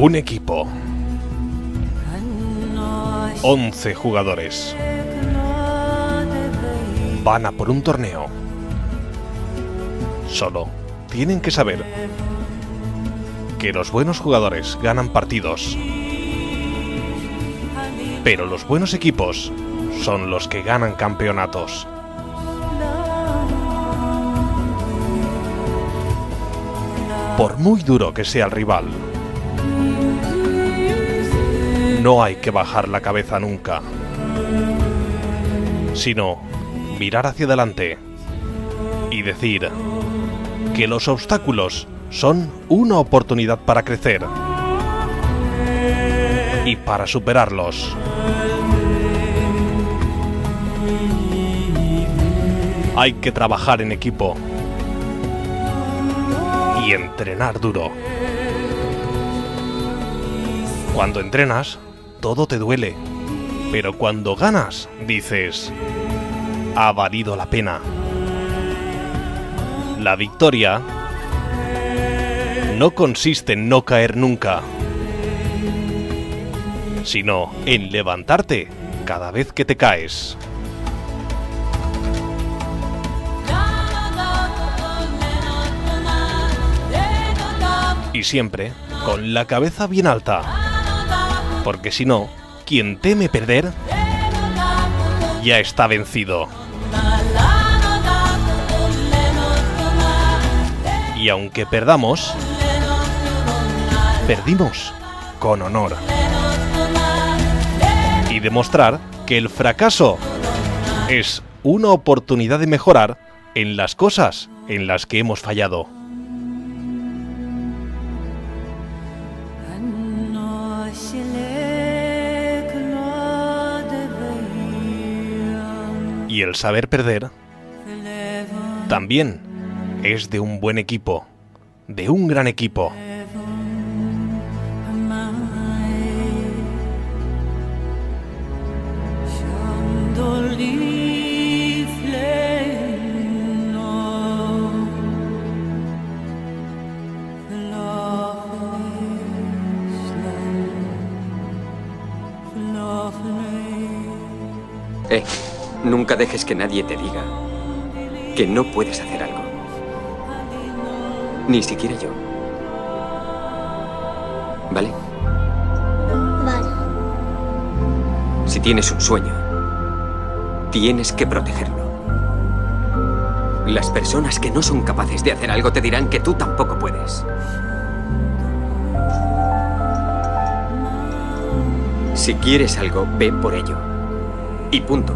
Un equipo. 11 jugadores. Van a por un torneo. Solo tienen que saber que los buenos jugadores ganan partidos, pero los buenos equipos son los que ganan campeonatos. Por muy duro que sea el rival, no hay que bajar la cabeza nunca, sino mirar hacia adelante y decir que los obstáculos son una oportunidad para crecer y para superarlos. Hay que trabajar en equipo y entrenar duro. Cuando entrenas, todo te duele, pero cuando ganas, dices: ha valido la pena. La victoria no consiste en no caer nunca, sino en levantarte cada vez que te caes. Y siempre con la cabeza bien alta, porque si no, quien teme perder ya está vencido. Y aunque perdamos, perdimos con honor. Y demostrar que el fracaso es una oportunidad de mejorar en las cosas en las que hemos fallado. Y el saber perder también es de un buen equipo, de un gran equipo. Nunca dejes que nadie te diga que no puedes hacer algo. Ni siquiera yo. ¿Vale? Vale. Si tienes un sueño, tienes que protegerlo. Las personas que no son capaces de hacer algo te dirán que tú tampoco puedes. Si quieres algo, ve por ello. Y punto.